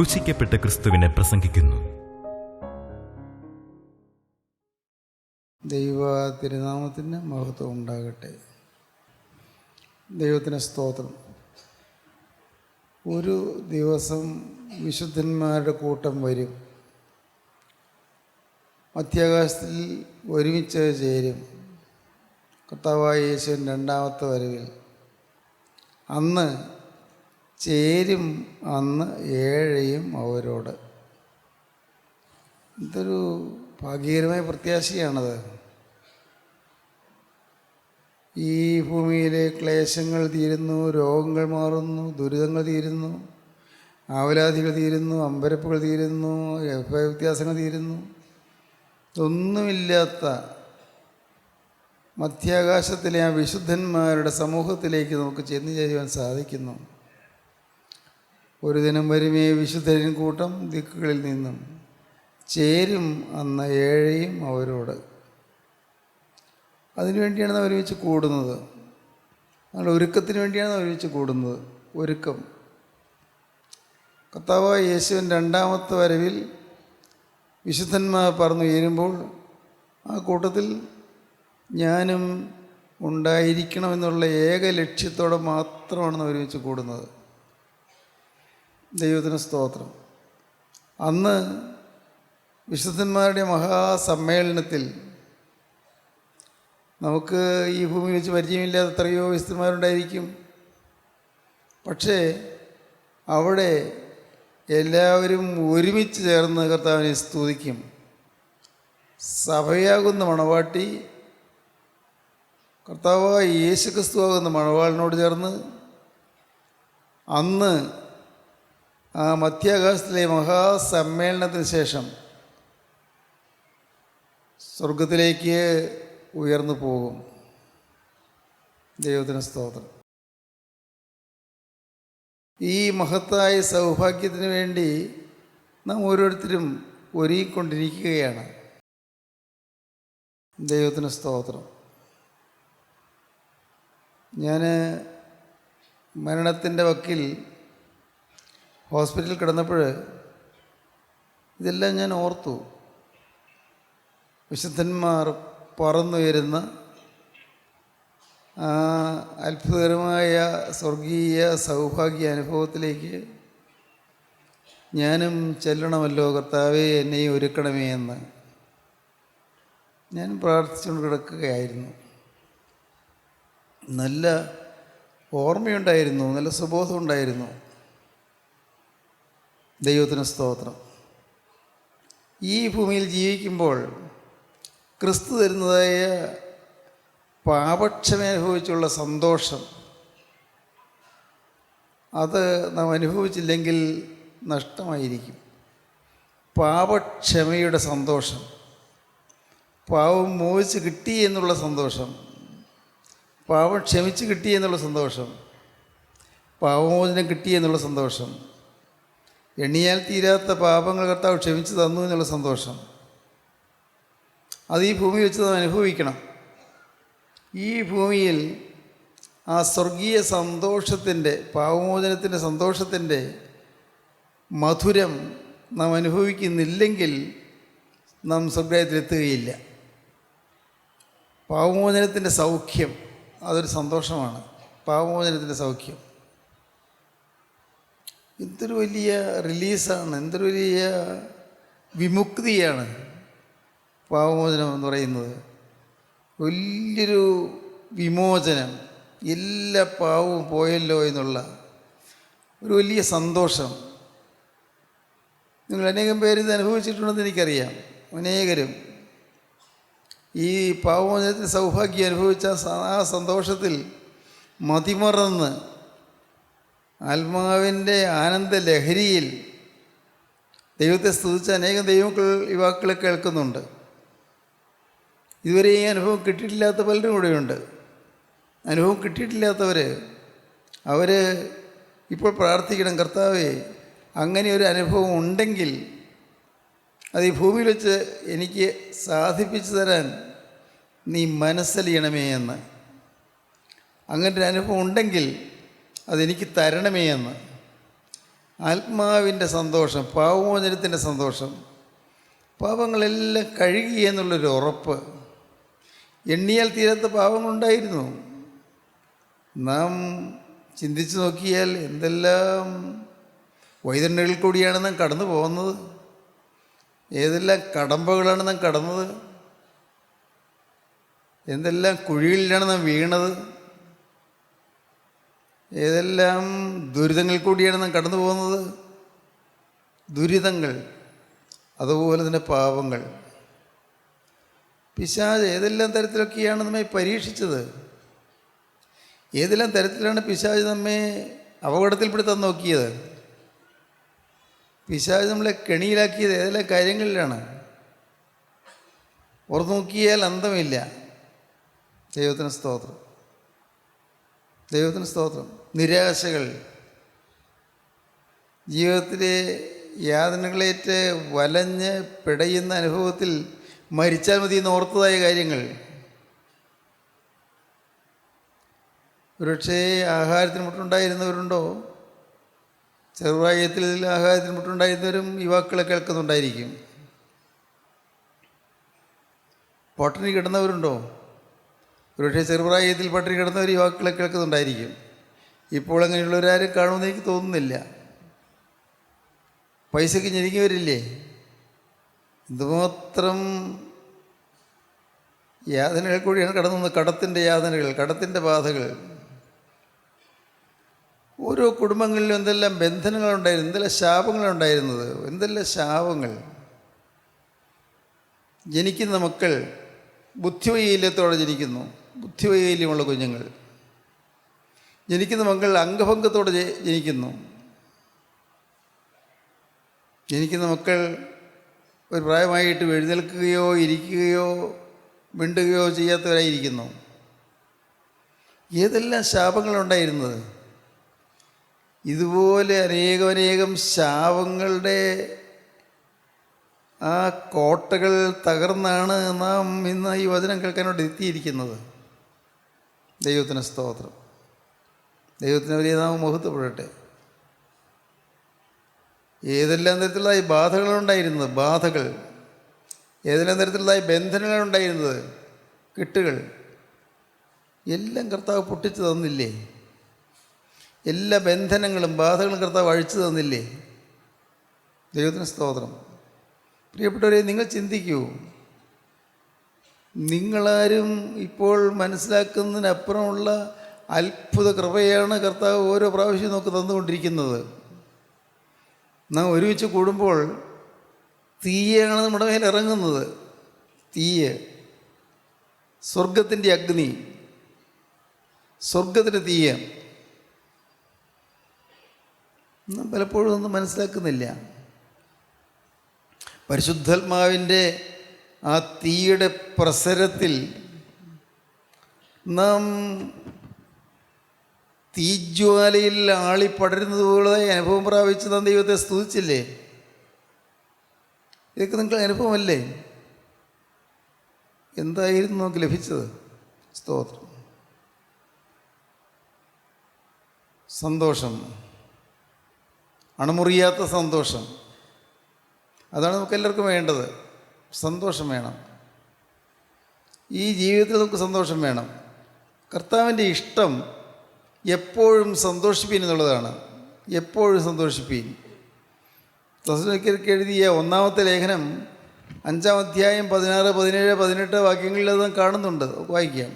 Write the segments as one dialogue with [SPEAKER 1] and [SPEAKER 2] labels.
[SPEAKER 1] ക്രൂശിക്കപ്പെട്ട ക്രിസ്തുവിനെ പ്രസംഗിക്കുന്നു.
[SPEAKER 2] ദൈവ തിരുനാമത്തിന് മഹത്വം ഉണ്ടാകട്ടെ. ദൈവത്തിന് സ്തോത്രം. ഒരു ദിവസം വിശുദ്ധന്മാരുടെ കൂട്ടം വരും, മധ്യാകാശത്തിൽ ഒരുമിച്ച് ചേരും. കർത്താവായ യേശുവിൻ രണ്ടാമത്തെ വരവിൽ അന്ന് ചേരും, അന്ന് ഏഴയും അവരോട്. ഇതൊരു ഭാഗ്യകരമായ പ്രത്യാശയാണത്. ഈ ഭൂമിയിലെ ക്ലേശങ്ങൾ തീരുന്നു, രോഗങ്ങൾ മാറുന്നു, ദുരിതങ്ങൾ തീരുന്നു, ആവലാതികൾ തീരുന്നു, അമ്പരപ്പുകൾ തീരുന്നു, വ്യത്യാസങ്ങൾ തീരുന്നു. ഇതൊന്നുമില്ലാത്ത മധ്യാകാശത്തിലെ ആ വിശുദ്ധന്മാരുടെ സമൂഹത്തിലേക്ക് നമുക്ക് ചെന്നു ചേരുവാൻ സാധിക്കുന്നു. ഒരു ദിനം വരുമേ വിശുദ്ധരിൻ കൂട്ടം ദിക്കുകളിൽ നിന്നും ചേരും, അന്ന് ഏഴയും അവരോട്. അതിനുവേണ്ടിയാണ് നാം ഒരുമിച്ച് കൂടുന്നത്. നമ്മൾ ഒരുക്കത്തിന് വേണ്ടിയാണ് നാം ഒരുമിച്ച് കൂടുന്നത്. ഒരുക്കം. കർത്താവായ യേശുവിൻ രണ്ടാമത്തെ വരവിൽ വിശുദ്ധന്മാർ പറന്നുയരുമ്പോൾ ആ കൂട്ടത്തിൽ ഞാനും ഉണ്ടായിരിക്കണമെന്നുള്ള ഏക ലക്ഷ്യത്തോടെ മാത്രമാണ് നാം ഒരുമിച്ച് കൂടുന്നത്. ദൈവത്തിന് സ്തോത്രം. അന്ന് വിശുദ്ധന്മാരുടെ മഹാസമ്മേളനത്തിൽ നമുക്ക് ഈ ഭൂമിയിൽ വെച്ച് പരിചയമില്ലാത്ത എത്രയോ വിശുദ്ധന്മാരുണ്ടായിരിക്കും. പക്ഷേ അവിടെ എല്ലാവരും ഒരുമിച്ച് ചേർന്ന് കർത്താവിനെ സ്തുതിക്കും. സഭയാകുന്ന മണവാട്ടി കർത്താവായ യേശു ക്രിസ്തുവാകുന്ന മണവാളിനോട് ചേർന്ന് അന്ന് ആ മധ്യാകാശത്തിലെ മഹാസമ്മേളനത്തിന് ശേഷം സ്വർഗത്തിലേക്ക് ഉയർന്നു പോകും. ദൈവത്തിന് സ്തോത്രം. ഈ മഹത്തായ സൗഭാഗ്യത്തിന് വേണ്ടി നാം ഓരോരുത്തരും ഒരുങ്ങിക്കൊണ്ടിരിക്കുകയാണ്. ദൈവത്തിന് സ്തോത്രം. ഞാൻ മരണത്തിൻ്റെ വക്കിൽ ഹോസ്പിറ്റലിൽ കിടന്നപ്പോൾ ഇതെല്ലാം ഞാൻ ഓർത്തു. വിശുദ്ധന്മാർ പറന്നുയരുന്ന ആ അത്ഭുതകരമായ സ്വർഗീയ സൗഭാഗ്യ അനുഭവത്തിലേക്ക് ഞാനും ചെല്ലണമല്ലോ. കർത്താവേ, എന്നെയും ഒരുക്കണമേ എന്ന് ഞാൻ പ്രാർത്ഥിച്ചുകൊണ്ട് കിടക്കുകയായിരുന്നു. നല്ല ഓർമ്മയുണ്ടായിരുന്നു, നല്ല സുബോധം ഉണ്ടായിരുന്നു. ദൈവത്തിന് സ്തോത്രം. ഈ ഭൂമിയിൽ ജീവിക്കുമ്പോൾ ക്രിസ്തു തരുന്നതായ പാപക്ഷമ അനുഭവിച്ചുള്ള സന്തോഷം, അത് നാം അനുഭവിച്ചില്ലെങ്കിൽ നഷ്ടമായിരിക്കും. പാപക്ഷമയുടെ സന്തോഷം, പാവം മോചിച്ച് കിട്ടി എന്നുള്ള സന്തോഷം, പാവം ക്ഷമിച്ച് കിട്ടി എന്നുള്ള സന്തോഷം, പാവമോചനം കിട്ടി എന്നുള്ള സന്തോഷം, എണ്ണിയാൽ തീരാത്ത പാപങ്ങൾ കർത്താവ് ക്ഷമിച്ച് തന്നു എന്നുള്ള സന്തോഷം, അത് ഈ ഭൂമി വെച്ച് നാം അനുഭവിക്കണം. ഈ ഭൂമിയിൽ ആ സ്വർഗീയ സന്തോഷത്തിൻ്റെ, പാവമോചനത്തിൻ്റെ സന്തോഷത്തിൻ്റെ മധുരം നാം അനുഭവിക്കുന്നില്ലെങ്കിൽ നാം സ്വർഗത്തിലെത്തുകയില്ല. പാവമോചനത്തിൻ്റെ സൗഖ്യം അതൊരു സന്തോഷമാണ്. പാവമോചനത്തിൻ്റെ സൗഖ്യം എന്തൊരു വലിയ റിലീസാണ്, എന്തൊരു വലിയ വിമുക്തിയാണ് പാവമോചനം എന്ന് പറയുന്നത്. വലിയൊരു വിമോചനം, എല്ലാ പാവവും പോയല്ലോ എന്നുള്ള ഒരു വലിയ സന്തോഷം. നിങ്ങൾ അനേകം പേര് ഇത് അനുഭവിച്ചിട്ടുണ്ടെന്ന് എനിക്കറിയാം. അനേകരും ഈ പാവമോചനത്തിന് സൗഭാഗ്യം അനുഭവിച്ച ആ സന്തോഷത്തിൽ മതിമറന്ന് ആത്മാവിൻ്റെ ആനന്ദ ലഹരിയിൽ ദൈവത്തെ സ്തുതിച്ച അനേകം യുവാക്കളെ കേൾക്കുന്നുണ്ട്. ഇതുവരെ ഈ അനുഭവം കിട്ടിയിട്ടില്ലാത്ത പലരും കൂടെയുണ്ട്. അനുഭവം കിട്ടിയിട്ടില്ലാത്തവർ അവർ ഇപ്പോൾ പ്രാർത്ഥിക്കണം, കർത്താവേ, അങ്ങനെ ഒരു അനുഭവം ഉണ്ടെങ്കിൽ അത് ഈ ഭൂമിയിൽ വെച്ച് എനിക്ക് സാധിപ്പിച്ചു തരാൻ നീ മനസ്സലിയണമേ എന്ന്. അങ്ങനെ ഒരു അനുഭവം ഉണ്ടെങ്കിൽ അതെനിക്ക് തരണമേ എന്ന്. ആത്മാവിൻ്റെ സന്തോഷം, പാപമോചനത്തിൻ്റെ സന്തോഷം, പാപങ്ങളെല്ലാം കഴുകി എന്നുള്ളൊരു ഉറപ്പ്. എണ്ണിയാൽ തീരാത്ത പാപങ്ങളുണ്ടായിരുന്നു. നാം ചിന്തിച്ചു നോക്കിയാൽ എന്തെല്ലാം വൈതരണികളിൽ കൂടിയാണ് നാം കടന്നു പോകുന്നത്, ഏതെല്ലാം കടമ്പകളാണ് നാം കടന്നത്, എന്തെല്ലാം കുഴികളിലാണ് നാം വീണത്, ഏതെല്ലാം ദുരിതങ്ങളിൽ കൂടിയാണ് നാം കടന്നു പോകുന്നത്. ദുരിതങ്ങൾ, അതുപോലെ തന്നെ പാപങ്ങൾ. പിശാച് ഏതെല്ലാം തരത്തിലൊക്കെയാണ് നമ്മെ പരീക്ഷിച്ചത്, ഏതെല്ലാം തരത്തിലാണ് പിശാച് നമ്മെ അപകടത്തിൽപ്പെടുത്താൻ നോക്കിയത്, പിശാച് നമ്മളെ കെണിയിലാക്കിയത് ഏതെല്ലാം കാര്യങ്ങളിലാണ്. ഓർത്ത് നോക്കിയാൽ അന്തമില്ല. ദൈവത്തിന് സ്തോത്രം, ദൈവത്തിന് സ്തോത്രം. നിരാശകൾ, ജീവിതത്തിലെ യാതനകളേറ്റ് വലഞ്ഞ് പിടയുന്ന അനുഭവത്തിൽ മരിച്ചാൽ മതി എന്ന് ഓർത്തതായ കാര്യങ്ങൾ. ഒരുപക്ഷേ ആഹാരത്തിന് മുട്ടുണ്ടായിരുന്നവരുണ്ടോ? ചെറുപ്രായത്തിൽ ആഹാരത്തിന് മുട്ടുണ്ടായിരുന്നവരും യുവാക്കളെ കേൾക്കുന്നുണ്ടായിരിക്കും. പട്ടിണി കിടന്നവരുണ്ടോ? ഒരുപക്ഷെ ചെറുപ്രായത്തിൽ പട്ടിണി കിടന്നവർ യുവാക്കളെ കേൾക്കുന്നുണ്ടായിരിക്കും. ഇപ്പോൾ അങ്ങനെയുള്ളവരാരും കാണുമെന്ന് എനിക്ക് തോന്നുന്നില്ല. പൈസയ്ക്ക് ഞെരുങ്ങിയവരില്ലേ? എന്തുമാത്രം യാതനകൾ കൂടിയാണ് കടന്നു. കടത്തിൻ്റെ യാതനകൾ, കടത്തിൻ്റെ ബാധകൾ. ഓരോ കുടുംബങ്ങളിലും എന്തെല്ലാം ബന്ധനങ്ങളുണ്ടായിരുന്നു, എന്തെല്ലാം ശാപങ്ങളുണ്ടായിരുന്നത്, എന്തെല്ലാം ശാപങ്ങൾ. ജനിക്കുന്ന മക്കൾ ബുദ്ധിവൈകല്യത്തോടെ ജനിക്കുന്നു, ബുദ്ധിവൈകല്യമുള്ള കുഞ്ഞുങ്ങൾ. ജനിക്കുന്ന മക്കൾ അംഗഭംഗത്തോടെ ജനിക്കുന്നു. ജനിക്കുന്ന മക്കൾ ഒരു പ്രായമായിട്ട് എഴുന്നേൽക്കുകയോ ഇരിക്കുകയോ മിണ്ടുകയോ ചെയ്യാത്തവരായിരിക്കുന്നു. ഏതെല്ലാം ശാപങ്ങളുണ്ടായിരുന്നത്. ഇതുപോലെ അനേകം ശാപങ്ങളുടെ ആ കോട്ടകൾ തകർന്നാണ് നാം ഇന്ന് ഈ വചനം കേൾക്കാനോട് എത്തിയിരിക്കുന്നത്. ദൈവത്തിന് സ്തോത്രം, ദൈവത്തിന് വലിയ നാമം മഹത്വപ്പെടട്ടെ. ഏതെല്ലാം തരത്തിലുള്ളതായി ബാധകളുണ്ടായിരുന്നത്, ബാധകൾ, ഏതെല്ലാം തരത്തിലുള്ളതായി ബന്ധനങ്ങളുണ്ടായിരുന്നത്, കെട്ടുകൾ, എല്ലാം കർത്താവ് പൊട്ടിച്ചു തന്നില്ലേ? എല്ലാ ബന്ധനങ്ങളും ബാധകളും കർത്താവ് അഴിച്ചു തന്നില്ലേ? ദൈവത്തിന് സ്തോത്രം. പ്രിയപ്പെട്ടവരെ, നിങ്ങൾ ചിന്തിക്കൂ. നിങ്ങളാരും ഇപ്പോൾ മനസ്സിലാക്കുന്നതിനപ്പുറമുള്ള അത്ഭുത കൃപയാണ് കർത്താവ് ഓരോ പ്രാവശ്യവും നമുക്ക് തന്നുകൊണ്ടിരിക്കുന്നത്. നാം ഒരുമിച്ച് കൂടുമ്പോൾ തീയാണ് നമ്മുടെ മേൽ ഇറങ്ങുന്നത്. തീയ്, സ്വർഗത്തിൻ്റെ അഗ്നി, സ്വർഗത്തിൻ്റെ തീയ്. നാം പലപ്പോഴും ഒന്നും മനസ്സിലാക്കുന്നില്ല. പരിശുദ്ധാത്മാവിൻ്റെ ആ തീയുടെ പ്രസരത്തിൽ നാം തീജ്വാലയിൽ ആളിപ്പടരുന്നതുപോലെ അനുഭവം പ്രാപിച്ച് നാം ദൈവത്തെ സ്തുതിച്ചില്ലേ? ഇതൊക്കെ നിങ്ങൾക്ക് അനുഭവമല്ലേ? എന്തായിരുന്നു നമുക്ക് ലഭിച്ചത്? സ്തോത്രം. സന്തോഷം, അണമുറിയാത്ത സന്തോഷം. അതാണ് നമുക്ക് എല്ലാവർക്കും വേണ്ടത്. സന്തോഷം വേണം. ഈ ജീവിതത്തിൽ നമുക്ക് സന്തോഷം വേണം. കർത്താവിൻ്റെ ഇഷ്ടം എപ്പോഴും സന്തോഷിപ്പീൻ എന്നുള്ളതാണ്. എപ്പോഴും സന്തോഷിപ്പീൻ. തെസ്സലോനിക്കർക്ക് എഴുതിയ 1-ാമത്തെ ലേഖനം 5-ാം അധ്യായം 16, 17, 18 വാക്യങ്ങളിൽ അത് കാണുന്നുണ്ട്. വായിക്കാം.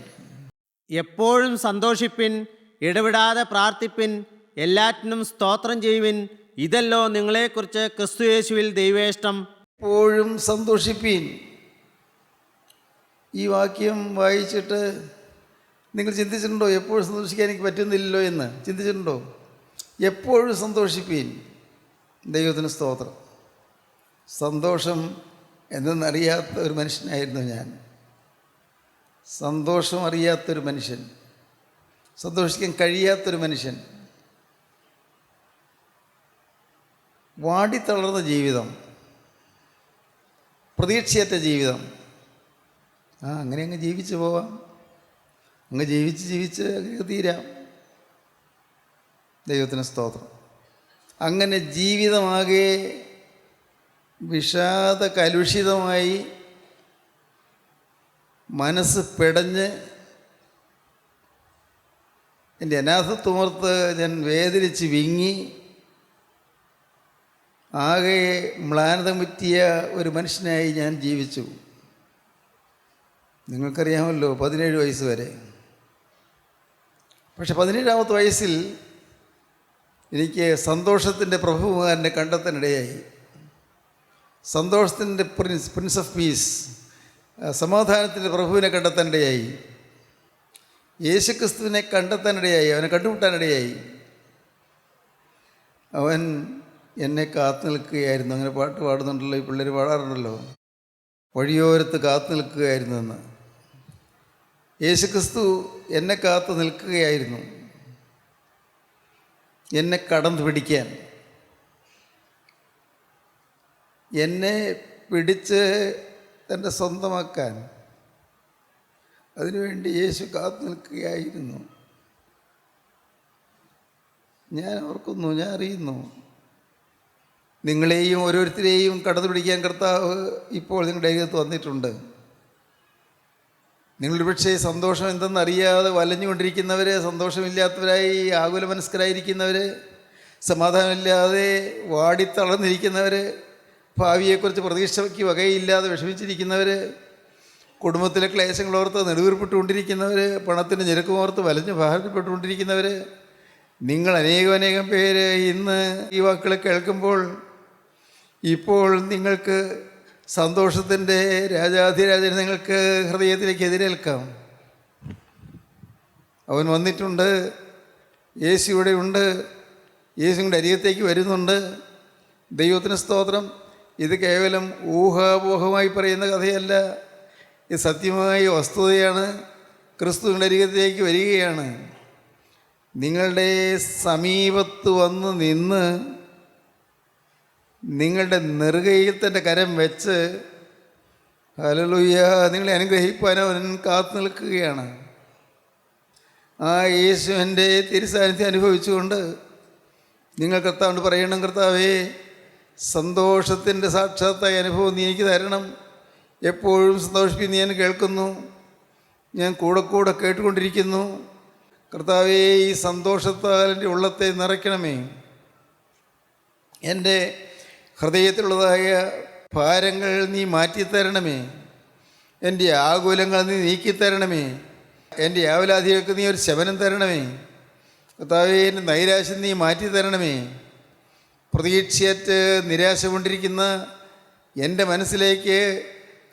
[SPEAKER 3] എപ്പോഴും സന്തോഷിപ്പിൻ, ഇടവിടാതെ പ്രാർത്ഥിപ്പിൻ, എല്ലാറ്റിനും സ്തോത്രം ചെയ്യുവിൻ. ഇതല്ലോ നിങ്ങളെക്കുറിച്ച് ക്രിസ്തുയേശുവിൽ ദൈവേഷ്ടം.
[SPEAKER 2] എപ്പോഴും സന്തോഷിപ്പീൻ. ഈ വാക്യം വായിച്ചിട്ട് നിങ്ങൾ ചിന്തിച്ചിട്ടുണ്ടോ? എപ്പോഴും സന്തോഷിക്കാൻ എനിക്ക് പറ്റുന്നില്ലല്ലോ എന്ന് ചിന്തിച്ചിട്ടുണ്ടോ? എപ്പോഴും സന്തോഷിപ്പീൻ. ദൈവത്തിന് സ്തോത്രം. സന്തോഷം എന്തെന്നറിയാത്ത ഒരു മനുഷ്യനായിരുന്നു ഞാൻ. സന്തോഷം അറിയാത്തൊരു മനുഷ്യൻ, സന്തോഷിക്കാൻ കഴിയാത്തൊരു മനുഷ്യൻ. വാടിത്തളർന്ന ജീവിതം, പ്രതീക്ഷയറ്റ ജീവിതം. അങ്ങനെ അങ്ങ് ജീവിച്ചു പോവാം. അങ്ങ് ജീവിച്ച് അങ്ങനെ തീരാം. ദൈവത്തിന് സ്തോത്രം. അങ്ങനെ ജീവിതമാകെ വിഷാദ കലുഷിതമായി, മനസ്സ് പിടഞ്ഞ് എൻ്റെ അനാഥത്വമോർത്ത് ഞാൻ വേദനിച്ച് വിങ്ങി ആകെ മ്ലാനത മുറ്റിയ ഒരു മനുഷ്യനായി ഞാൻ ജീവിച്ചു. നിങ്ങൾക്കറിയാമല്ലോ 17 വയസ്സ് വരെ. പക്ഷെ 17-ാമത്തെ വയസ്സിൽ എനിക്ക് സന്തോഷത്തിൻ്റെ പ്രഭുകുമാരനെ കണ്ടെത്താനിടയായി. സന്തോഷത്തിൻ്റെ പ്രിൻസ് ഓഫ് പീസ്, സമാധാനത്തിൻ്റെ പ്രഭുവിനെ കണ്ടെത്താനിടയായി. യേശുക്രിസ്തുവിനെ കണ്ടെത്താനിടയായി, അവനെ കണ്ടുമുട്ടാനിടയായി. അവൻ എന്നെ കാത്തു നിൽക്കുകയായിരുന്നു. അങ്ങനെ പാട്ട് പാടുന്നുണ്ടല്ലോ, ഈ പിള്ളേർ പാടാറുണ്ടല്ലോ, വഴിയോരത്ത് കാത്തു നിൽക്കുകയായിരുന്നു എന്ന്. യേശുക്രിസ്തു എന്നെ കാത്തു നിൽക്കുകയായിരുന്നു, എന്നെ കടന്നു പിടിക്കാൻ. എന്നെ പിടിച്ച് തൻ്റെ സ്വന്തമാക്കാൻ അതിനുവേണ്ടി യേശു കാത്തു നിൽക്കുകയായിരുന്നു. ഞാൻ ഓർക്കുന്നു, ഞാൻ അറിയുന്നു, നിങ്ങളെയും ഓരോരുത്തരെയും കടന്നു പിടിക്കാൻ കർത്താവ് ഇപ്പോൾ നിങ്ങളുടെ അരികത്ത് വന്നിട്ടുണ്ട്. നിങ്ങൾ പക്ഷേ സന്തോഷം എന്തെന്നറിയാതെ വലഞ്ഞുകൊണ്ടിരിക്കുന്നവർ, സന്തോഷമില്ലാത്തവരായി ആകുലമനസ്കരായിരിക്കുന്നവർ, സമാധാനമില്ലാതെ വാടിത്തളർന്നിരിക്കുന്നവർ, ഭാവിയെക്കുറിച്ച് പ്രതീക്ഷയ്ക്ക് വകയില്ലാതെ വിഷമിച്ചിരിക്കുന്നവർ, കുടുംബത്തിലെ ക്ലേശങ്ങളോർത്ത് നെടുവീർപ്പെട്ടുകൊണ്ടിരിക്കുന്നവർ, പണത്തിൻ്റെ ഞെരുക്കമോർത്ത് വലഞ്ഞ് ഭാരപ്പെട്ടുകൊണ്ടിരിക്കുന്നവർ, നിങ്ങൾ അനേകം പേര് ഇന്ന് ഈ വാക്കുകൾ കേൾക്കുമ്പോൾ ഇപ്പോൾ നിങ്ങൾക്ക് സന്തോഷത്തിൻ്റെ രാജാധിരാജനെ നിങ്ങൾക്ക് ഹൃദയത്തിലേക്ക് എതിരേൽക്കാം. അവൻ വന്നിട്ടുണ്ട്, യേശു ഇവിടെ ഉണ്ട്, യേശുവിൻ്റെ അരികത്തേക്ക് വരുന്നുണ്ട്. ദൈവത്തിന് സ്തോത്രം. ഇത് കേവലം ഊഹാപോഹമായി പറയുന്ന കഥയല്ല, ഇത് സത്യമായ വസ്തുതയാണ്. ക്രിസ്തുവിൻ്റെ അരികത്തേക്ക് വരികയാണ്. നിങ്ങളുടെ സമീപത്ത് വന്ന് നിന്ന് നിങ്ങളുടെ നെറുകയിൽ തൻ്റെ കരം വെച്ച് ഹല്ലേലൂയ നിങ്ങളെ അനുഗ്രഹിപ്പാൻ അവൻ കാത്തു നിൽക്കുകയാണ്. ആ യേശുവിൻ്റെ തിരുസാന്നിധ്യം അനുഭവിച്ചുകൊണ്ട് നിങ്ങൾ കർത്താവിനോട് പറയണം, കർത്താവേ, സന്തോഷത്തിൻ്റെ സാക്ഷാത്തായ അനുഭവം നീ എനിക്ക് തരണം. എപ്പോഴും സന്തോഷിപ്പിന്ന് ഞാൻ കേൾക്കുന്നു, ഞാൻ കൂടെ കേട്ടുകൊണ്ടിരിക്കുന്നു. കർത്താവേ, ഈ സന്തോഷത്താൽ എൻ്റെ ഉള്ളത്തെ നിറയ്ക്കണമേ. എൻ്റെ ഹൃദയത്തിലുള്ളതായ ഭാരങ്ങൾ നീ മാറ്റിത്തരണമേ. എൻ്റെ ആകുലങ്ങൾ നീ നീക്കിത്തരണമേ. എൻ്റെ ആവലാധികൾക്ക് നീ ഒരു ശമനം തരണമേ. കർത്താവേ, എൻ്റെ നൈരാശ്യം നീ മാറ്റിത്തരണമേ. പ്രതീക്ഷയറ്റ് നിരാശ കൊണ്ടിരിക്കുന്ന എൻ്റെ മനസ്സിലേക്ക്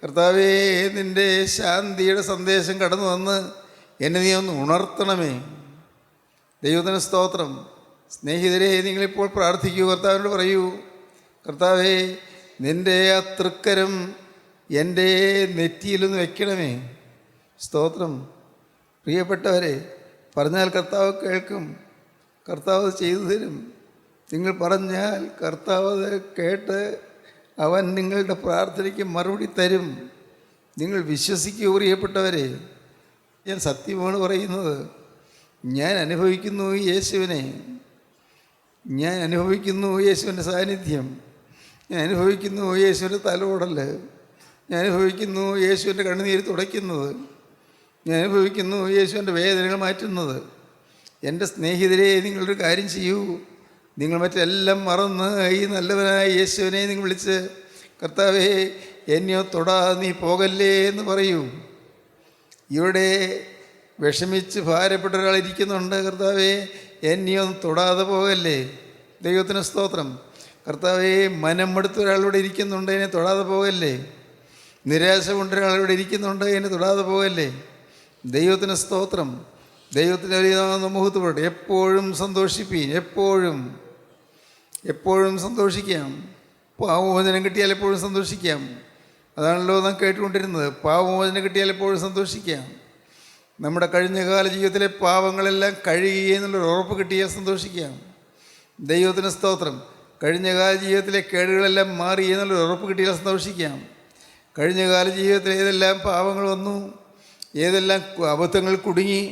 [SPEAKER 2] കർത്താവേ, നിൻ്റെ ശാന്തിയുടെ സന്ദേശം കടന്നു വന്ന് എന്നെ നീ ഒന്ന് ഉണർത്തണമേ. ദൈവത്തിന് സ്തോത്രം. സ്നേഹിതരെ, നിങ്ങളിപ്പോൾ പ്രാർത്ഥിക്കൂ, കർത്താവിനോട് പറയൂ, കർത്താവേ, നിൻ്റെ ആ തൃക്കരം എൻ്റെ നെറ്റിയിലൊന്ന് വെക്കണമേ. സ്തോത്രം. പ്രിയപ്പെട്ടവരെ, പറഞ്ഞാൽ കർത്താവ് കേൾക്കും, കർത്താവ് ചെയ്തു തരും. നിങ്ങൾ പറഞ്ഞാൽ കർത്താവ് കേട്ട് അവൻ നിങ്ങളുടെ പ്രാർത്ഥനയ്ക്ക് മറുപടി തരും. നിങ്ങൾ വിശ്വസിക്കൂ പ്രിയപ്പെട്ടവരെ. ഞാൻ സത്യമാണ് പറയുന്നത്. ഞാൻ അനുഭവിക്കുന്നു യേശുവിനെ, ഞാൻ അനുഭവിക്കുന്നു യേശുവിൻ്റെ സാന്നിധ്യം, ഞാൻ അനുഭവിക്കുന്നു യേശുവിൻ്റെ തലോടൽ, ഞാൻ അനുഭവിക്കുന്നു യേശുവിൻ്റെ കണ്ണുനീര് തുടയ്ക്കുന്നത്, ഞാൻ അനുഭവിക്കുന്നു യേശുവിൻ്റെ വേദനകൾ മാറ്റുന്നത്. എൻ്റെ സ്നേഹിതരെ, നിങ്ങളൊരു കാര്യം ചെയ്യൂ. നിങ്ങൾ മറ്റെല്ലാം മറന്ന് ഈ നല്ലവനായ യേശുവിനെ നിങ്ങൾ വിളിച്ച്, കർത്താവേ, എന്നെയോ തൊടാ നീ പോകല്ലേ എന്ന് പറയൂ. ഇവിടെ വിഷമിച്ച് ഭാരപ്പെട്ട ഒരാളിരിക്കുന്നുണ്ട്. കർത്താവേ, എന്നെയോ തൊടാതെ പോകല്ലേ. ദൈവത്തിന് സ്തോത്രം. കർത്താവേ, മനം മടുത്ത ഒരാളിവിടെ ഇരിക്കുന്നുണ്ട്, എന്നെ തൊടാതെ പോകല്ലേ. നിരാശ കൊണ്ട് ഒരാളിവിടെ ഇരിക്കുന്നുണ്ട്, എന്നെ തൊടാതെ പോകല്ലേ. ദൈവത്തിന് സ്തോത്രം. ദൈവത്തിന് വലിയ മുഹൂർത്തപ്പെടട്ടെ. എപ്പോഴും സന്തോഷിപ്പീൻ, എപ്പോഴും സന്തോഷിക്കാം. പാവമോചനം കിട്ടിയാൽ എപ്പോഴും സന്തോഷിക്കാം. അതാണല്ലോ നാം കേട്ടുകൊണ്ടിരുന്നത്. പാവമോചനം കിട്ടിയാൽ എപ്പോഴും സന്തോഷിക്കാം. നമ്മുടെ കഴിഞ്ഞകാല ജീവിതത്തിലെ പാവങ്ങളെല്ലാം കഴുകി എന്നുള്ളൊരു ഉറപ്പ് കിട്ടിയാൽ സന്തോഷിക്കാം. ദൈവത്തിന് സ്തോത്രം. കഴിഞ്ഞകാല ജീവിതത്തിലെ കേടുകളെല്ലാം മാറി എന്നുള്ളൊരു ഉറപ്പ് കിട്ടിയാൽ സന്തോഷിക്കാം. കഴിഞ്ഞകാല ജീവിതത്തിൽ ഏതെല്ലാം പാവങ്ങൾ വന്നു, ഏതെല്ലാം അബദ്ധങ്ങൾ കുടുങ്ങി,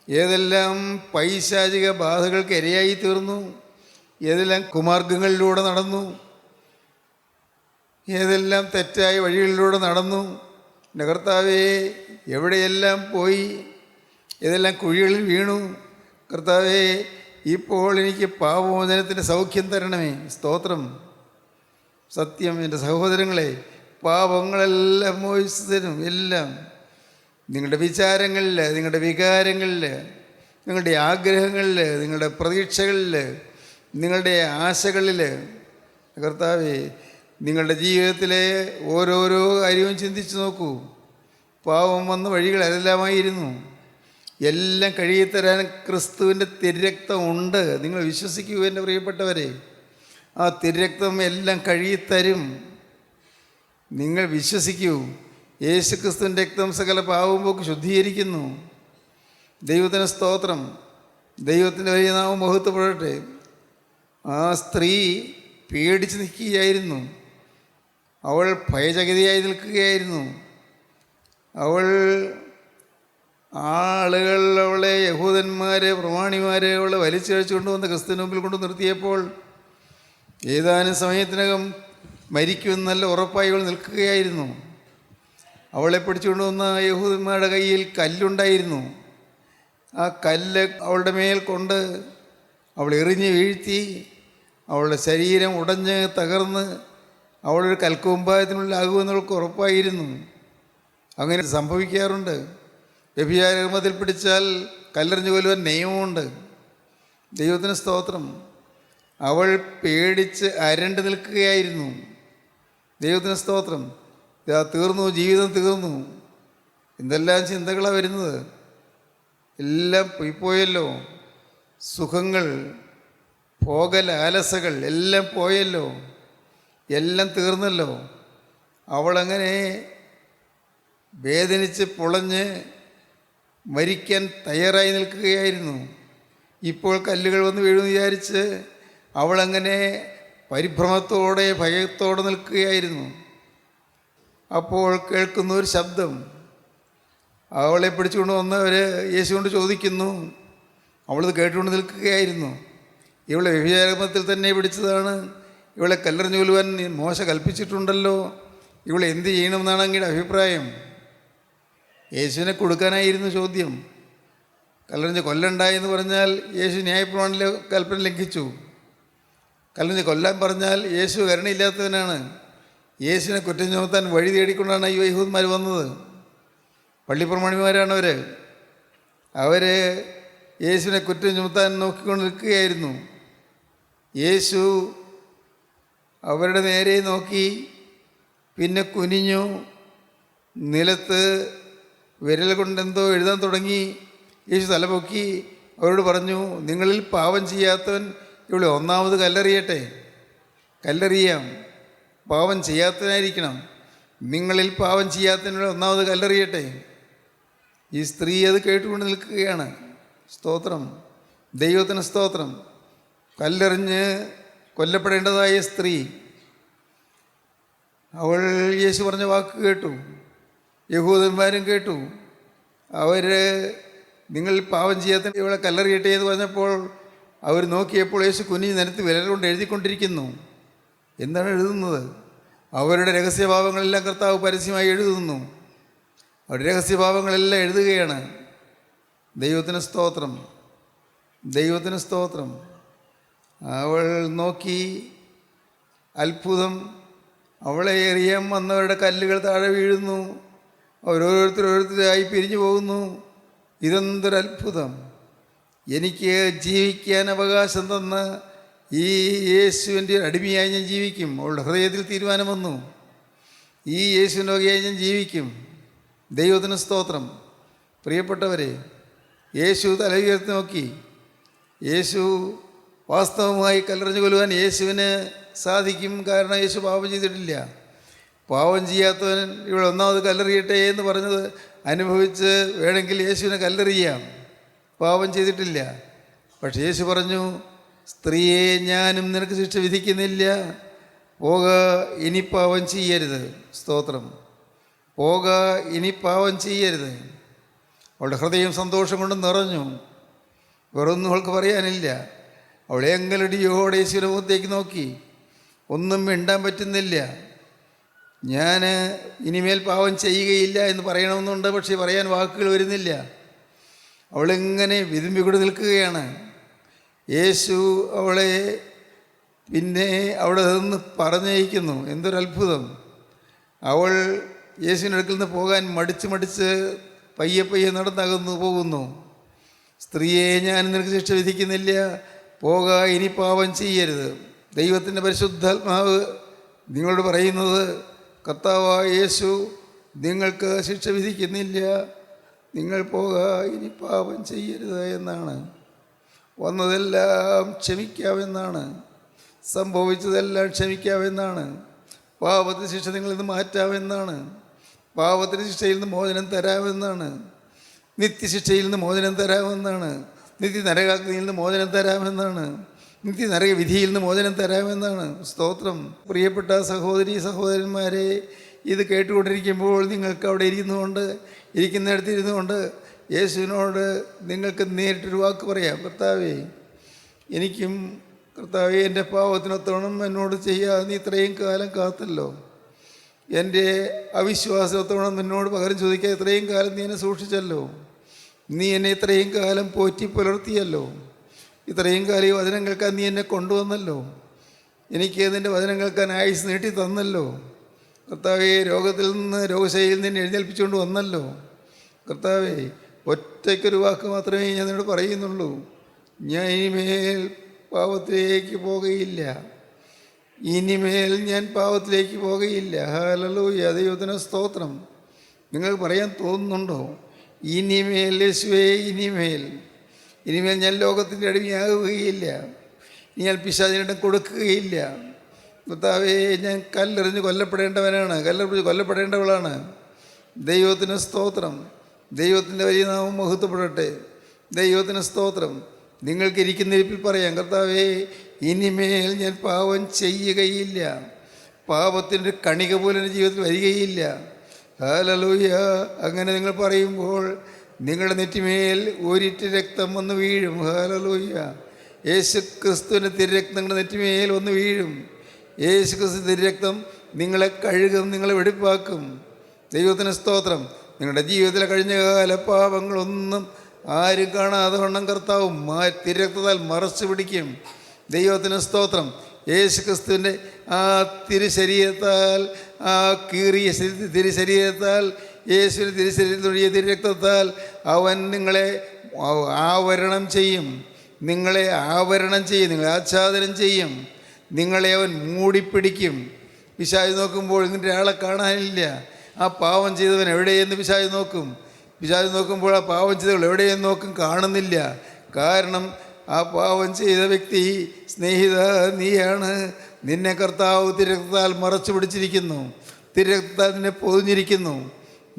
[SPEAKER 2] ഏതെല്ലാം പൈശാചിക ബാധകൾക്ക് ഇരയായി തീർന്നു, ഏതെല്ലാം കുമാർഗങ്ങളിലൂടെ നടന്നു, ഏതെല്ലാം തെറ്റായ വഴികളിലൂടെ നടന്നു. എൻ്റെ കർത്താവേ, എവിടെയെല്ലാം പോയി, ഏതെല്ലാം കുഴികളിൽ വീണു. കർത്താവേ, ഇപ്പോൾ എനിക്ക് പാപമോചനത്തിൻ്റെ സൗഖ്യം തരണമേ. സ്തോത്രം. സത്യം എൻ്റെ സഹോദരങ്ങളെ, പാപങ്ങളെല്ലാം മോചിച്ചു തരും. എല്ലാം നിങ്ങളുടെ വിചാരങ്ങളിൽ, നിങ്ങളുടെ വികാരങ്ങളിൽ, നിങ്ങളുടെ ആഗ്രഹങ്ങളിൽ, നിങ്ങളുടെ പ്രതീക്ഷകളിൽ, നിങ്ങളുടെ ആശകളിൽ. കർത്താവേ, നിങ്ങളുടെ ജീവിതത്തിലെ ഓരോരോ കാര്യവും ചിന്തിച്ച് നോക്കൂ. പാവം വന്ന വഴികൾ അതെല്ലാമായിരുന്നു. എല്ലാം കഴുകിത്തരാൻ ക്രിസ്തുവിൻ്റെ തിരുരക്തം ഉണ്ട്. നിങ്ങൾ വിശ്വസിക്കൂ എൻ്റെ പ്രിയപ്പെട്ടവരെ. ആ തിരുരക്തം എല്ലാം കഴുകിത്തരും. നിങ്ങൾ വിശ്വസിക്കൂ. യേശു ക്രിസ്തുവിൻ്റെ രക്തം സകല പാവവും പോക്ക് ശുദ്ധീകരിക്കുന്നു. ദൈവത്തിന് സ്തോത്രം. ദൈവത്തിൻ്റെ വലിയ നാമം മഹത്വപ്പെടട്ടെ. ആ സ്ത്രീ പേടിച്ച് നിൽക്കുകയായിരുന്നു. അവൾ ഭയചകിതയായി നിൽക്കുകയായിരുന്നു. ആളുകൾ അവളെ, യഹൂദന്മാർ, പ്രമാണിമാരെ അവളെ വലിച്ചഴിച്ചു കൊണ്ടുവന്ന് ക്രിസ്തുവിന് മുമ്പിൽ കൊണ്ടു നിർത്തിയപ്പോൾ ഏതാനും സമയത്തിനകം മരിക്കുമെന്നല്ല ഉറപ്പായി അവൾ നിൽക്കുകയായിരുന്നു. അവളെ പിടിച്ചുകൊണ്ടുവന്ന യഹൂദന്മാരുടെ കയ്യിൽ കല്ലുണ്ടായിരുന്നു. ആ കല്ല് അവളുടെ മേൽ കൊണ്ട് അവൾ എറിഞ്ഞ് വീഴ്ത്തി. അവളുടെ ശരീരം ഉടഞ്ഞ് തകർന്ന് അവളൊരു കൽക്കുമ്പായത്തിനുള്ളിലാകുമെന്നവൾക്ക് ഉറപ്പായിരുന്നു. അങ്ങനെ സംഭവിക്കാറുണ്ട്. വ്യഭിചാരകർമ്മത്തിൽ പിടിച്ചാൽ കല്ലെറിഞ്ഞു കൊല്ലുവാൻ നിയമമുണ്ട്. ദൈവത്തിന് സ്തോത്രം. അവൾ പേടിച്ച് അരണ്ട് നിൽക്കുകയായിരുന്നു. ദൈവത്തിന് സ്തോത്രം. ഇതാ തീർന്നു, ജീവിതം തീർന്നു. എന്തെല്ലാം ചിന്തകളാണ് വരുന്നത്. എല്ലാം പോയിപ്പോയല്ലോ. സുഖങ്ങൾ, ഭോഗലാലസകൾ എല്ലാം പോയല്ലോ. എല്ലാം തീർന്നല്ലോ. അവളങ്ങനെ വേദനിച്ച് പൊളഞ്ഞ് മരിക്കാൻ തയ്യാറായി നിൽക്കുകയായിരുന്നു. ഇപ്പോൾ കല്ലുകൾ വന്ന് വീഴുമെന്ന് വിചാരിച്ച് അവളങ്ങനെ പരിഭ്രമത്തോടെ, ഭയത്തോടെ നിൽക്കുകയായിരുന്നു. അപ്പോൾ കേൾക്കുന്ന ഒരു ശബ്ദം. അവളെ പിടിച്ചുകൊണ്ട് വന്നവർ യേശുകൊണ്ട് ചോദിക്കുന്നു. അവളത് കേട്ടുകൊണ്ട് നിൽക്കുകയായിരുന്നു. ഇവളെ വ്യഭിചാരകർമ്മത്തിൽ തന്നെ പിടിച്ചതാണ്. ഇവളെ കല്ലെറിഞ്ഞു കൊല്ലുവാൻ മോശ കൽപ്പിച്ചിട്ടുണ്ടല്ലോ. ഇവളെ എന്ത് ചെയ്യണമെന്നാണ് അങ്ങയുടെ അഭിപ്രായം? യേശുവിനെ കൊടുക്കാനായിരുന്നു ചോദ്യം. കല്ലെറിഞ്ഞ് കൊല്ലണ്ടായെന്ന് പറഞ്ഞാൽ യേശു ന്യായപ്രമാണത്തിലെ കൽപ്പന ലംഘിച്ചു. കല്ലെറിഞ്ഞ് കൊല്ലാൻ പറഞ്ഞാൽ യേശു കരുണയില്ലാത്തവനാണ്. യേശുവിനെ കുറ്റം ചുമത്താൻ വഴി തേടിക്കൊണ്ടാണ് ഈ യഹൂദന്മാർ വന്നത്. പള്ളിപ്രമാണിമാരാണ് അവർ യേശുവിനെ കുറ്റം ചുമത്താൻ നോക്കിക്കൊണ്ട് നിൽക്കുകയായിരുന്നു. യേശു അവരുടെ നേരെ നോക്കി, പിന്നെ കുനിഞ്ഞു, നിലത്ത് വിരൽ കൊണ്ടെന്തോ എഴുതാൻ തുടങ്ങി. യേശു തലപൊക്കി അവരോട് പറഞ്ഞു, നിങ്ങളിൽ പാപം ചെയ്യാത്തവൻ ഇവിടെ ഒന്നാമത് കല്ലെറിയട്ടെ. കല്ലെറിയാം. പാപം ചെയ്യാത്തവനായിരിക്കണം. നിങ്ങളിൽ പാപം ചെയ്യാത്തവനിവിടെ ഒന്നാമത് കല്ലെറിയട്ടെ. ഈ സ്ത്രീ അത് കേട്ടുകൊണ്ട് നിൽക്കുകയാണ്. സ്തോത്രം. ദൈവത്തിന് സ്തോത്രം. കല്ലെറിഞ്ഞ് കൊല്ലപ്പെടേണ്ടതായ സ്ത്രീ, അവൾ യേശു പറഞ്ഞ വാക്ക് കേട്ടു. യഹൂദന്മാരും കേട്ടു. അവർ നിങ്ങൾ പാപം ചെയ്യാത്ത ഇവളെ കല്ലെറിയട്ടെ എന്ന് പറഞ്ഞപ്പോൾ അവർ നോക്കിയപ്പോൾ യേശു കുനിഞ്ഞ് നിലത്ത് വിരൽ കൊണ്ട് എഴുതിക്കൊണ്ടിരിക്കുന്നു. എന്താണ് എഴുതുന്നത്? അവരുടെ രഹസ്യഭാവങ്ങളെല്ലാം കർത്താവ് പരസ്യമായി എഴുതുന്നു. അവരുടെ രഹസ്യഭാവങ്ങളെല്ലാം എഴുതുകയാണ്. ദൈവത്തിന് സ്തോത്രം. ദൈവത്തിന് സ്തോത്രം. അവൾ നോക്കി, അത്ഭുതം. അവളെ എറിയാൻ വന്നവരുടെ കല്ലുകൾ താഴെ വീഴുന്നു. ഓരോരുത്തരായി പിരിഞ്ഞു പോകുന്നു. ഇതെന്തൊരത്ഭുതം! എനിക്ക് ജീവിക്കാൻ അവകാശം തന്ന ഈ യേശുവിൻ്റെ അടിമയായി ഞാൻ ജീവിക്കും. അവളുടെ ഹൃദയത്തിൽ തീരുമാനം വന്നു, ഈ യേശുവിൻ്റെ വകയായി ഞാൻ ജീവിക്കും. ദൈവത്തിന് സ്തോത്രം. പ്രിയപ്പെട്ടവരെ, യേശു തല ഉയർത്തി നോക്കി. യേശു വാസ്തവമായി കല്ലെറിഞ്ഞു കൊല്ലുവാൻ യേശുവിന് സാധിക്കും. കാരണം യേശു പാപം ചെയ്തിട്ടില്ല. പാപം ചെയ്യാത്തവൻ ഇവിടെ ഒന്നാമത് കല്ലെറിയട്ടെ എന്ന് പറഞ്ഞത് അനുഭവിച്ച് വേണമെങ്കിൽ യേശുവിനെ കല്ലെറിയാം. പാപം ചെയ്തിട്ടില്ല. പക്ഷേ യേശു പറഞ്ഞു, സ്ത്രീയെ, ഞാനും നിനക്ക് ശിക്ഷ വിധിക്കുന്നില്ല. പോക, ഇനി പാപം ചെയ്യരുത്. സ്തോത്രം. പോക, ഇനി പാപം ചെയ്യരുത്. അവളുടെ ഹൃദയം സന്തോഷം കൊണ്ട് നിറഞ്ഞു. വേറൊന്നും അവൾക്ക് പറയാനില്ല. അവളെ എങ്കലടിയോടെ യേശുവിൻ്റെ മുഖത്തേക്ക് നോക്കി. ഒന്നും മിണ്ടാൻ പറ്റുന്നില്ല. ഞാൻ ഇനിമേൽ പാവം ചെയ്യുകയില്ല എന്ന് പറയണമെന്നുണ്ട്, പക്ഷേ പറയാൻ വാക്കുകൾ വരുന്നില്ല. അവളിങ്ങനെ വിതുമ്പിക്കൂടി നിൽക്കുകയാണ്. യേശു അവളെ പിന്നെ അവിടെ നിന്ന് പറഞ്ഞയക്കുന്നു. എന്തൊരത്ഭുതം! അവൾ യേശുവിൻ്റെ അടുക്കൽ നിന്ന് പോകാൻ മടിച്ച് പയ്യെ പയ്യെ നടന്നകന്നു പോകുന്നു. സ്ത്രീയെ, ഞാൻ നിനക്ക് ശിക്ഷ വിധിക്കുന്നില്ല, പോക, ഇനി പാപം ചെയ്യരുത്. ദൈവത്തിൻ്റെ പരിശുദ്ധാത്മാവ് നിങ്ങളോട് പറയുന്നത്, കർത്താവായ യേശു നിങ്ങൾക്ക് ശിക്ഷ വിധിക്കുന്നില്ല, നിങ്ങൾ പോക, ഇനി പാപം ചെയ്യരുത് എന്നാണ്. വന്നതെല്ലാം ക്ഷമിക്കാമെന്നാണ്, സംഭവിച്ചതെല്ലാം ക്ഷമിക്കാമെന്നാണ്. പാപത്തിന് ശിക്ഷ നിങ്ങളിൽ നിന്ന് മാറ്റാമെന്നാണ്, പാപത്തിന് ശിക്ഷയിൽ നിന്ന് മോചനം തരാമെന്നാണ്, നിത്യശിക്ഷയിൽ നിന്ന് മോചനം തരാമെന്നാണ്, നിത്യ നരകാഗ്നിയിൽ നിന്ന് മോചനം തരാമെന്നാണ്, നിത്യ നരകവിധിയിൽ നിന്ന് മോചനം തരാമെന്നാണ്. സ്തോത്രം. പ്രിയപ്പെട്ട സഹോദരി സഹോദരന്മാരെ, ഇത് കേട്ടുകൊണ്ടിരിക്കുമ്പോൾ നിങ്ങൾക്ക് അവിടെ ഇരിക്കുന്നിടത്ത് കൊണ്ട് യേശുവിനോട് നിങ്ങൾക്ക് നേരിട്ടൊരു വാക്ക് പറയാം. കർത്താവേ, എനിക്കും കർത്താവേ, എൻ്റെ പാവത്തിനൊത്തോണം എന്നോട് ചെയ്യാതെ നീ ഇത്രയും കാലം കാത്തല്ലോ. എൻ്റെ അവിശ്വാസത്തോളം എന്നോട് പകരം ചോദിക്കാൻ ഇത്രയും കാലം നീ എന്നെ സൂക്ഷിച്ചല്ലോ. നീ എന്നെ ഇത്രയും കാലം പോറ്റി പുലർത്തിയല്ലോ. ഇത്രയും കാലം ഈ വചനം കേൾക്കാൻ നീ എന്നെ കൊണ്ടുവന്നല്ലോ. എനിക്ക് നിൻ്റെ വചനം കേൾക്കാൻ ആയുസ് നീട്ടി തന്നല്ലോ. കർത്താവേ, രോഗത്തിൽ നിന്ന് രോഗശൈലിയിൽ നിന്ന് എഴുന്നേൽപ്പിച്ചുകൊണ്ട് വന്നല്ലോ. കർത്താവേ, ഒറ്റയ്ക്കൊരു വാക്ക് മാത്രമേ ഞാൻ നിന്നോട് പറയുന്നുള്ളൂ. ഞാൻ ഇനിമേൽ പാപത്തിലേക്ക് പോകുകയില്ല. ഇനിമേൽ ഞാൻ പാപത്തിലേക്ക് പോകുകയില്ല. ഹല്ലേലൂയ, ദൈവത്തിന് സ്തോത്രം. നിങ്ങൾക്ക് പറയാൻ തോന്നുന്നുണ്ടോ? ഇനിമേൽ യേശുവേ, ഇനിമേൽ ഞാൻ ലോകത്തിൻ്റെ അടിമയാകുകയില്ല. ഇനി ഞാൻ പിശാചിനിടം കൊടുക്കുകയില്ല. കർത്താവേ, ഞാൻ കല്ലെറിഞ്ഞ് കൊല്ലപ്പെടേണ്ടവനാണ്, കല്ലെറിഞ്ഞ് കൊല്ലപ്പെടേണ്ടവളാണ്. ദൈവത്തിന് സ്തോത്രം. ദൈവത്തിൻ്റെ വലിയ നാമം മഹത്വപ്പെടട്ടെ. ദൈവത്തിന് സ്തോത്രം. നിങ്ങൾക്ക് ഇരിക്കുന്നിരിപ്പിൽ പറയാം, കർത്താവേ, ഇനിമേൽ ഞാൻ പാപം ചെയ്യുകയില്ല. പാപത്തിൻ്റെ കണിക പോലും എൻ്റെ ജീവിതത്തിൽ വരികയില്ല. ഹല്ലേലൂയ. അങ്ങനെ നിങ്ങൾ പറയുമ്പോൾ നിങ്ങളുടെ നെറ്റിമേൽ ഒരിറ്റ് രക്തം വന്ന് വീഴും. ഹല്ലേലൂയ. യേശു ക്രിസ്തുവിൻ്റെ തിരുരക്തം നിങ്ങളുടെ നെറ്റിമേൽ വന്ന് വീഴും. യേശു ക്രിസ്തു തിരുരക്തം നിങ്ങളെ കഴുകും, നിങ്ങളെ വെടിപ്പാക്കും. ദൈവത്തിന് സ്തോത്രം. നിങ്ങളുടെ ജീവിതത്തിലെ കഴിഞ്ഞ കാല പാപങ്ങളൊന്നും ആരും കാണാതെ വണ്ണം കർത്താവ് തിരുരക്തത്താൽ മറച്ചു പിടിക്കും. ദൈവത്തിന് സ്തോത്രം. യേശു ക്രിസ്തുവിൻ്റെ ആ തിരുശരീരത്താൽ, ആ കീറിയ തിരുശരീരത്താൽ, യേശുവിൻ്റെ തിരുശരീരത്തൊഴിയ തിരുരക്തത്താൽ അവൻ നിങ്ങളെ ആവരണം ചെയ്യും. നിങ്ങളെ ആച്ഛാദനം ചെയ്യും. നിങ്ങളെ അവൻ മൂടിപ്പിടിക്കും. പിശാച് നോക്കുമ്പോൾ ഇങ്ങനത്തെ ഒരാളെ കാണാനില്ല. ആ പാവം ചെയ്തവൻ എവിടെയെന്ന് പിശാച് നോക്കും. പിശാച് നോക്കുമ്പോൾ ആ പാവം ചെയ്തവൾ എവിടെയെന്ന് നോക്കും, കാണുന്നില്ല. കാരണം ആ പാവം ചെയ്ത വ്യക്തി, സ്നേഹിത, നീയാണ്. നിന്നെ കർത്താവ് തിരുരക്തത്താൽ മറച്ചു പിടിച്ചിരിക്കുന്നു, തിരുരക്തത്താൽ നിന്നെ പൊതിഞ്ഞിരിക്കുന്നു.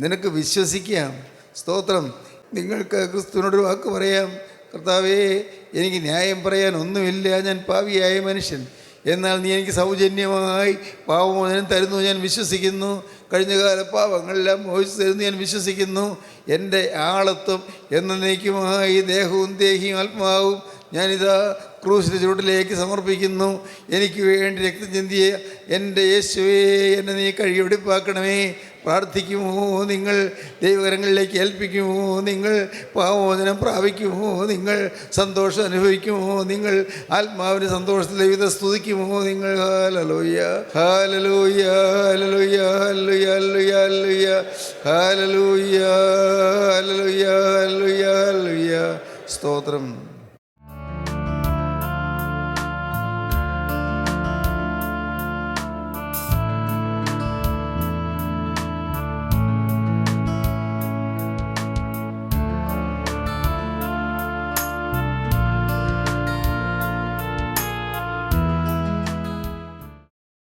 [SPEAKER 2] നിനക്ക് വിശ്വസിക്കാം. സ്തോത്രം. നിങ്ങൾക്ക് ക്രിസ്തുവിനോടൊരു വാക്ക് പറയാം, കർത്താവേ, എനിക്ക് ന്യായം പറയാൻ ഒന്നുമില്ല, ഞാൻ പാപിയായ മനുഷ്യൻ. എന്നാൽ നീ എനിക്ക് സൗജന്യമായി പാപമോചനം തരുന്നു, ഞാൻ വിശ്വസിക്കുന്നു. കഴിഞ്ഞകാല പാപങ്ങളെല്ലാം മോചിച്ച് തരുന്നു, ഞാൻ വിശ്വസിക്കുന്നു. എൻ്റെ ആളത്വം എന്നേക്കുമായി ദേഹവും ദേഹിയും ആത്മാവും ഞാനിതാ ക്രൂശിൻ്റെ ചുവട്ടിലേക്ക് സമർപ്പിക്കുന്നു. എനിക്ക് വേണ്ടി രക്തം ചിന്തിയ എൻ്റെ യേശുവേ, എന്നെ നീ കഴുകി വെടിപ്പാക്കണമേ. പ്രാർത്ഥിക്കുമോ നിങ്ങൾ? ദൈവകരങ്ങളിലേക്ക് ഏൽപ്പിക്കുമോ നിങ്ങൾ? പാവമോചനം പ്രാപിക്കുമോ നിങ്ങൾ? സന്തോഷം അനുഭവിക്കുമോ നിങ്ങൾ? ആത്മാവിൻ്റെ സന്തോഷത്തിൽ ദൈവത്തെ സ്തുതിക്കുമോ നിങ്ങൾ? Hallelujah, hallelujah, hallelujah, hallelujah, hallelujah, hallelujah, hallelujah, hallelujah, hallelujah. സ്തോത്രം.